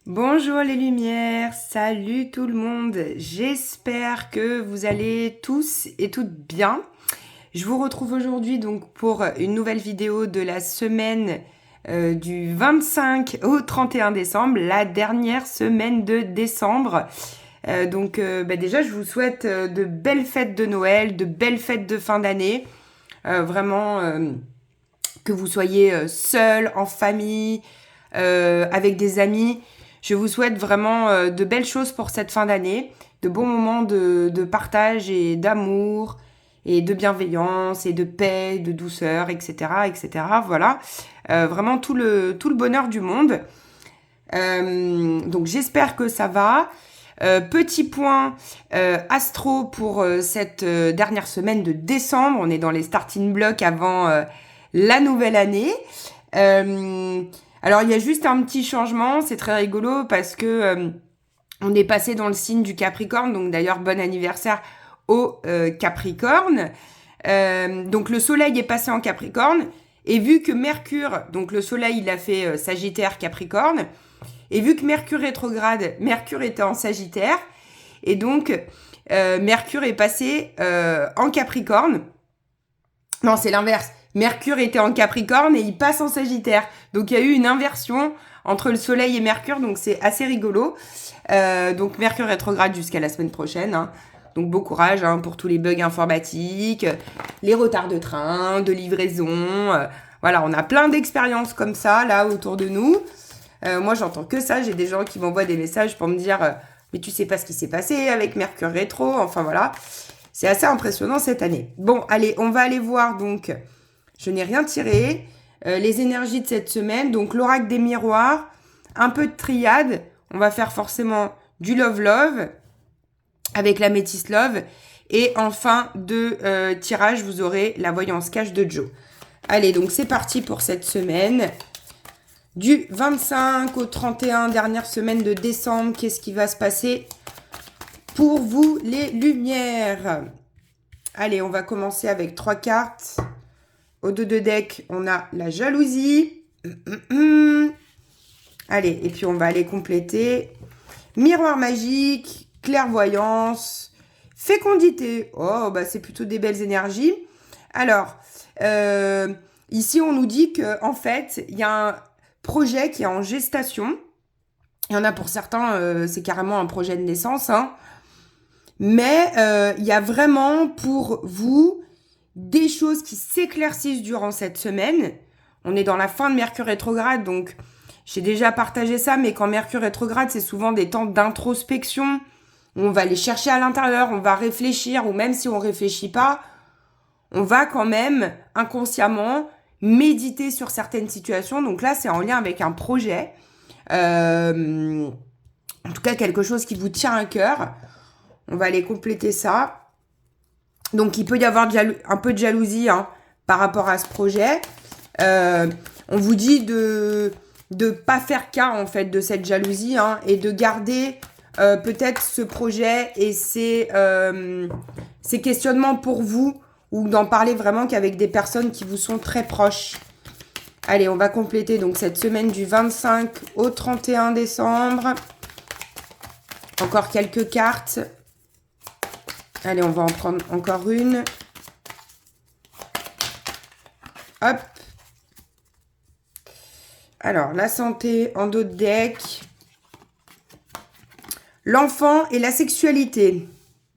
Bonjour les lumières, salut tout le monde, j'espère que vous allez tous et toutes bien. Je vous retrouve aujourd'hui donc pour une nouvelle vidéo de la semaine du 25 au 31 décembre, la dernière semaine de décembre. Déjà je vous souhaite de belles fêtes de Noël, de belles fêtes de fin d'année, vraiment que vous soyez seul, en famille, avec des amis. Je vous souhaite vraiment de belles choses pour cette fin d'année, de bons moments de partage et d'amour et de bienveillance et de paix, de douceur, etc., etc. Voilà, vraiment tout le bonheur du monde. Donc j'espère que ça va. Petit point astro pour cette dernière semaine de décembre. On est dans les starting blocks avant la nouvelle année. Alors il y a juste un petit changement, c'est très rigolo parce que on est passé dans le signe du Capricorne, donc d'ailleurs bon anniversaire au Capricorne. Donc le soleil est passé en Capricorne, et vu que Mercure, donc le soleil il a fait Sagittaire Capricorne, et vu que Mercure rétrograde, Mercure était en Sagittaire, et donc Mercure est passé en Capricorne. Non, c'est l'inverse. Mercure était en Capricorne et il passe en Sagittaire. Donc il y a eu une inversion entre le Soleil et Mercure, donc c'est assez rigolo. Donc Mercure rétrograde jusqu'à la semaine prochaine, hein. Donc bon courage pour tous les bugs informatiques, les retards de train, de livraison. Voilà, on a plein d'expériences comme ça là autour de nous. Moi j'entends que ça, j'ai des gens qui m'envoient des messages pour me dire mais tu sais pas ce qui s'est passé avec Mercure rétro, enfin voilà. C'est assez impressionnant cette année. Bon, allez, on va aller voir donc, je n'ai rien tiré, les énergies de cette semaine. Donc l'oracle des miroirs, un peu de triade. On va faire forcément du love-love avec la métisse love. Et en fin de tirage, vous aurez la voyance cache de Joe. Allez, donc c'est parti pour cette semaine. Du 25 au 31, dernière semaine de décembre, qu'est-ce qui va se passer pour vous les lumières? Allez, on va commencer avec 3 cartes. Au dos de deck, on a la jalousie. Allez, et puis on va aller compléter. Miroir magique, clairvoyance, fécondité. Oh, bah c'est plutôt des belles énergies. Alors, ici on nous dit que en fait, il y a un projet qui est en gestation. Il y en a pour certains, c'est carrément un projet de naissance, hein. Mais il y a vraiment pour vous des choses qui s'éclaircissent durant cette semaine. On est dans la fin de Mercure rétrograde, donc j'ai déjà partagé ça, mais quand Mercure rétrograde, c'est souvent des temps d'introspection. On va aller chercher à l'intérieur, on va réfléchir, ou même si on réfléchit pas, on va quand même inconsciemment méditer sur certaines situations. Donc là, c'est en lien avec un projet. En tout cas, quelque chose qui vous tient à cœur. On va aller compléter ça. Donc, il peut y avoir un peu de jalousie par rapport à ce projet. On vous dit de pas faire cas, en fait, de cette jalousie et de garder peut-être ce projet et ces questionnements pour vous, ou d'en parler vraiment qu'avec des personnes qui vous sont très proches. Allez, on va compléter donc cette semaine du 25 au 31 décembre. Encore quelques cartes. Allez, on va en prendre encore une. Hop. Alors, la santé en dos de deck. L'enfant et la sexualité.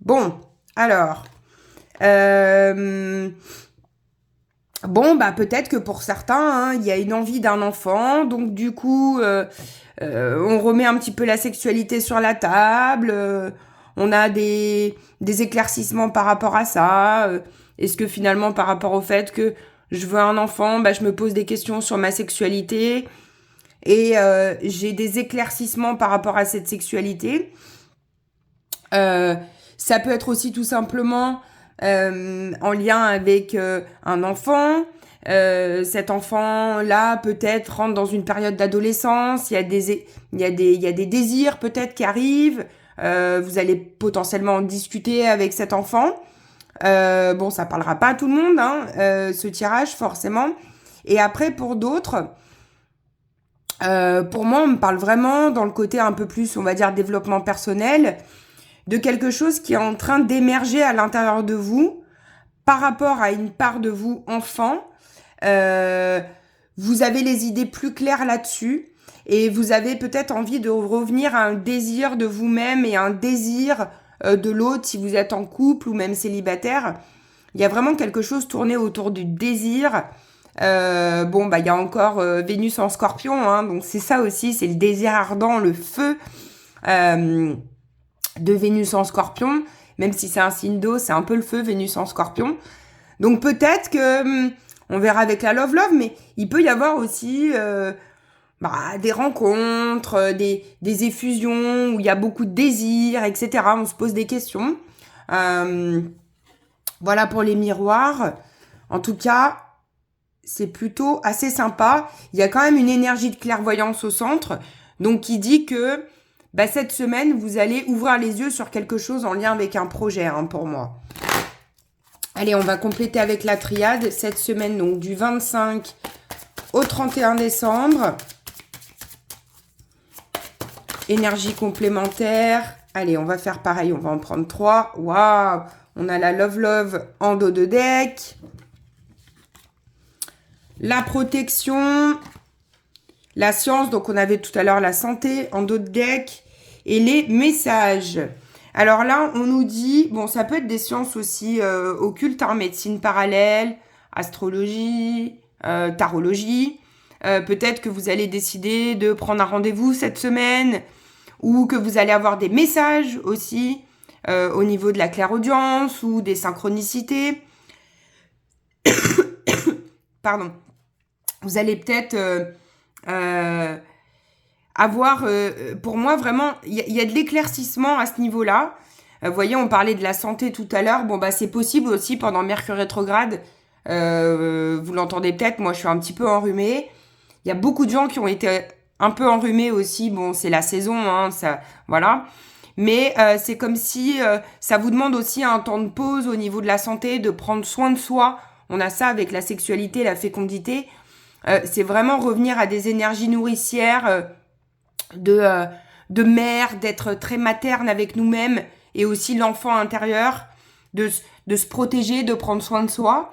Bon, alors. Bon, bah peut-être que pour certains, il y a une envie d'un enfant. Donc, du coup, on remet un petit peu la sexualité sur la table. On a des éclaircissements par rapport à ça. Est-ce que finalement, par rapport au fait que je veux un enfant, bah, je me pose des questions sur ma sexualité et j'ai des éclaircissements par rapport à cette sexualité. Ça peut être aussi tout simplement en lien avec un enfant. Cet enfant-là peut-être rentre dans une période d'adolescence. Il y a des désirs peut-être qui arrivent. Vous allez potentiellement en discuter avec cet enfant. Bon, ça parlera pas à tout le monde, ce tirage, forcément. Et après, pour d'autres, Pour moi, on me parle vraiment dans le côté un peu plus, on va dire, développement personnel, de quelque chose qui est en train d'émerger à l'intérieur de vous par rapport à une part de vous enfant. Vous avez les idées plus claires là-dessus et vous avez peut-être envie de revenir à un désir de vous-même et un désir de l'autre si vous êtes en couple ou même célibataire. Il y a vraiment quelque chose tourné autour du désir. Il y a encore Vénus en Scorpion, hein, donc c'est ça aussi, c'est le désir ardent, le feu de Vénus en Scorpion. Même si c'est un signe d'eau, c'est un peu le feu, Vénus en Scorpion. Donc peut-être que, on verra avec la love, mais il peut y avoir aussi des rencontres, des effusions où il y a beaucoup de désirs, etc. On se pose des questions. Voilà pour les miroirs. En tout cas, c'est plutôt assez sympa. Il y a quand même une énergie de clairvoyance au centre, donc qui dit que cette semaine, vous allez ouvrir les yeux sur quelque chose en lien avec un projet, hein, pour moi. Allez, on va compléter avec la triade cette semaine, donc du 25 au 31 décembre. Énergie complémentaire. Allez, on va faire pareil, on va en prendre 3. Waouh! On a la Love en dos de deck. La protection. La science, donc on avait tout à l'heure la santé en dos de deck. Et les messages. Alors là, on nous dit, ça peut être des sciences aussi occultes, hein, médecine parallèle, astrologie, tarologie. Peut-être que vous allez décider de prendre un rendez-vous cette semaine ou que vous allez avoir des messages aussi au niveau de la clairaudience ou des synchronicités. Pardon. Vous allez peut-être avoir, pour moi, vraiment, il y a de l'éclaircissement à ce niveau-là. Vous voyez, on parlait de la santé tout à l'heure. C'est possible aussi pendant Mercure rétrograde. Vous l'entendez peut-être, moi, je suis un petit peu enrhumée. Il y a beaucoup de gens qui ont été un peu enrhumés aussi. C'est la saison, hein, ça, voilà. Mais c'est comme si ça vous demande aussi un temps de pause au niveau de la santé, de prendre soin de soi. On a ça avec la sexualité, la fécondité. C'est vraiment revenir à des énergies nourricières, de mère, d'être très materne avec nous-mêmes et aussi l'enfant intérieur, de se protéger, de prendre soin de soi,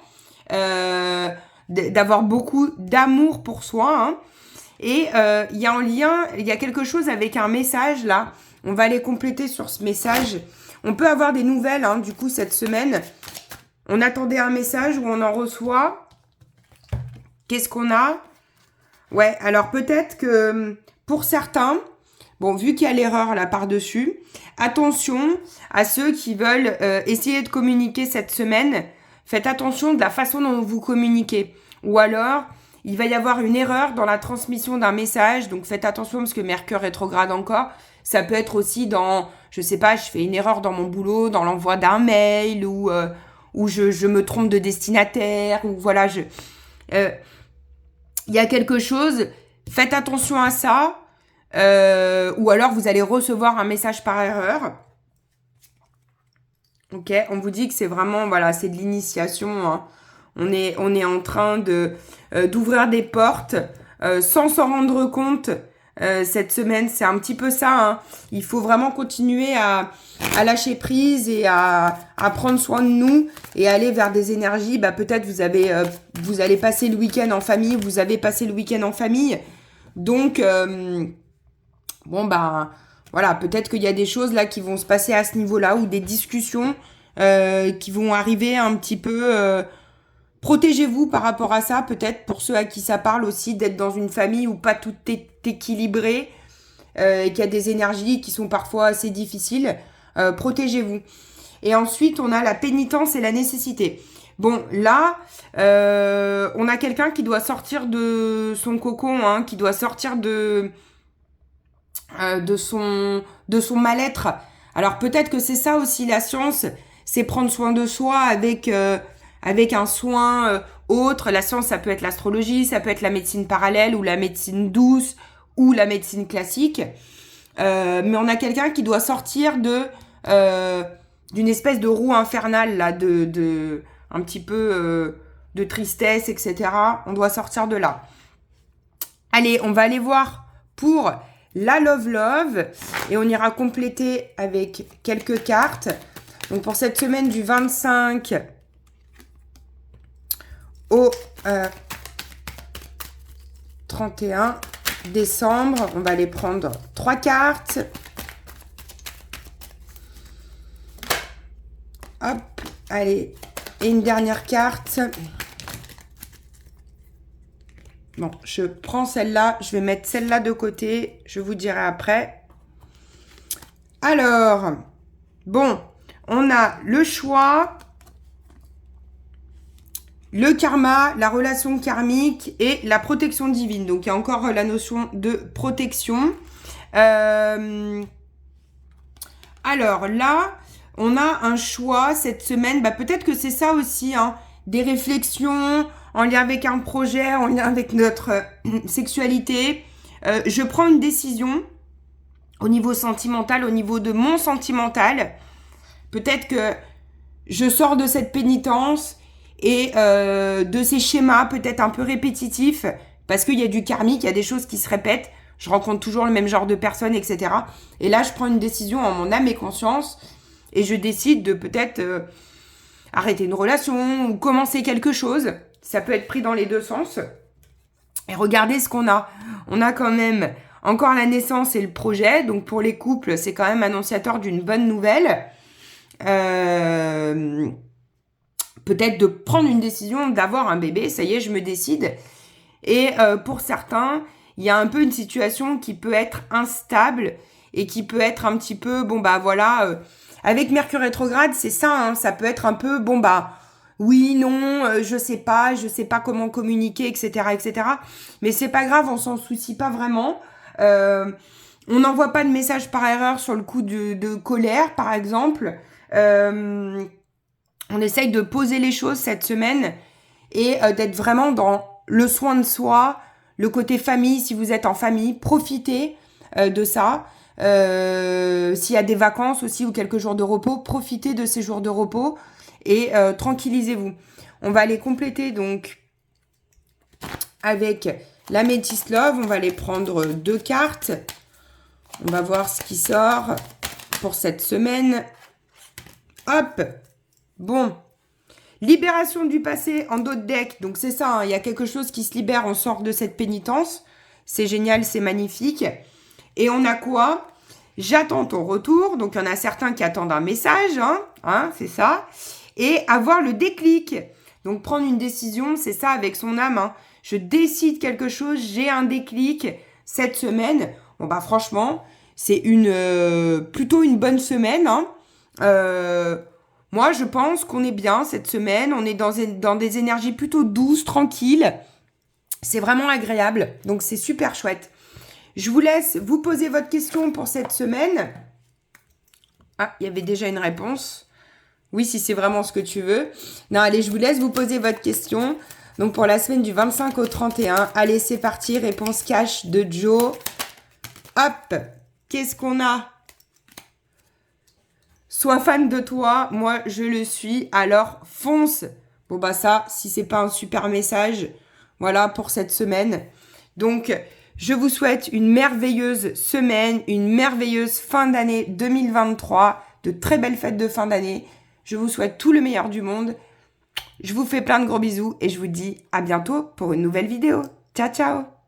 d'avoir beaucoup d'amour pour soi. Hein. Et il y a un lien, il y a quelque chose avec un message là. On va aller compléter sur ce message. On peut avoir des nouvelles, hein, du coup, cette semaine. On attendait un message où on en reçoit. Qu'est-ce qu'on a? Ouais, alors peut-être que pour certains, vu qu'il y a l'erreur là par-dessus, attention à ceux qui veulent essayer de communiquer cette semaine. Faites attention de la façon dont vous communiquez. Ou alors, il va y avoir une erreur dans la transmission d'un message. Donc faites attention parce que Mercure rétrograde encore. Ça peut être aussi dans, je sais pas, je fais une erreur dans mon boulot, dans l'envoi d'un mail ou je me trompe de destinataire ou voilà, il y a quelque chose, faites attention à ça, ou alors vous allez recevoir un message par erreur. Ok, on vous dit que c'est vraiment, voilà, c'est de l'initiation. Hein. On est en train d'ouvrir des portes sans s'en rendre compte. Cette semaine, c'est un petit peu ça. Hein. Il faut vraiment continuer à lâcher prise et à prendre soin de nous et aller vers des énergies. Peut-être vous allez passer le week-end en famille. Vous avez passé le week-end en famille. Donc, voilà, peut-être qu'il y a des choses là qui vont se passer à ce niveau-là ou des discussions qui vont arriver un petit peu. Protégez-vous par rapport à ça, peut-être pour ceux à qui ça parle aussi, d'être dans une famille où pas tout est équilibré et qu'il y a des énergies qui sont parfois assez difficiles. Protégez-vous. Et ensuite, on a la pénitence et la nécessité. Là, on a quelqu'un qui doit sortir de son cocon, hein, qui doit sortir de son mal-être. Alors peut-être que c'est ça aussi la science, c'est prendre soin de soi avec un soin autre. La science, ça peut être l'astrologie, ça peut être la médecine parallèle ou la médecine douce ou la médecine classique. Mais on a quelqu'un qui doit sortir d'une espèce de roue infernale là, de un petit peu de tristesse, etc. On doit sortir de là. Allez, on va aller voir pour la Love Love et on ira compléter avec quelques cartes. Donc pour cette semaine du 25 au 31 décembre, on va aller prendre 3 cartes. Hop, allez, et une dernière carte. Bon, je prends celle-là, je vais mettre celle-là de côté, je vous dirai après. Alors, bon, on a le choix, le karma, la relation karmique et la protection divine. Donc, il y a encore la notion de protection. Alors là, on a un choix cette semaine. Bah, peut-être que c'est ça aussi, hein, des réflexions en lien avec un projet, en lien avec notre sexualité. Je prends une décision au niveau sentimental, au niveau de mon sentimental. Peut-être que je sors de cette pénitence et de ces schémas peut-être un peu répétitifs, parce qu'il y a du karmique, il y a des choses qui se répètent. Je rencontre toujours le même genre de personnes, etc. Et là, je prends une décision en mon âme et conscience et je décide de peut-être arrêter une relation ou commencer quelque chose. Ça peut être pris dans les deux sens. Et regardez ce qu'on a. On a quand même encore la naissance et le projet. Donc pour les couples, c'est quand même annonciateur d'une bonne nouvelle. Peut-être de prendre une décision d'avoir un bébé. Ça y est, je me décide. Et pour certains, il y a un peu une situation qui peut être instable et qui peut être un petit peu, bon bah voilà, avec Mercure rétrograde, c'est ça, hein, ça peut être un peu, bon bah, oui, non, je sais pas comment communiquer, etc., etc. Mais c'est pas grave, on s'en soucie pas vraiment. On n'envoie pas de message par erreur sur le coup de colère, par exemple. On essaye de poser les choses cette semaine et d'être vraiment dans le soin de soi, le côté famille, si vous êtes en famille, profitez de ça. S'il y a des vacances aussi ou quelques jours de repos, profitez de ces jours de repos et tranquillisez-vous. On va aller compléter donc avec la Métis Love. On va aller prendre 2 cartes. On va voir ce qui sort pour cette semaine. Hop. Bon. Libération du passé en dos de deck. Donc c'est ça, hein, il y a quelque chose qui se libère, on sort de cette pénitence. C'est génial, c'est magnifique. Et on a quoi? J'attends ton retour. Donc il y en a certains qui attendent un message, hein, c'est ça. Et avoir le déclic. Donc prendre une décision, c'est ça avec son âme. Hein. Je décide quelque chose, j'ai un déclic cette semaine. Bon bah franchement, c'est plutôt une bonne semaine. Hein. Moi, je pense qu'on est bien cette semaine. On est dans des énergies plutôt douces, tranquilles. C'est vraiment agréable. Donc, c'est super chouette. Je vous laisse vous poser votre question pour cette semaine. Ah, il y avait déjà une réponse. Oui, si c'est vraiment ce que tu veux. Non, allez, je vous laisse vous poser votre question. Donc, pour la semaine du 25 au 31. Allez, c'est parti. Réponse cash de Joe. Hop. Qu'est-ce qu'on a ? Sois fan de toi, moi je le suis, alors fonce. Bon bah ça, si c'est pas un super message, voilà pour cette semaine. Donc je vous souhaite une merveilleuse semaine, une merveilleuse fin d'année 2023, de très belles fêtes de fin d'année. Je vous souhaite tout le meilleur du monde. Je vous fais plein de gros bisous et je vous dis à bientôt pour une nouvelle vidéo. Ciao ciao.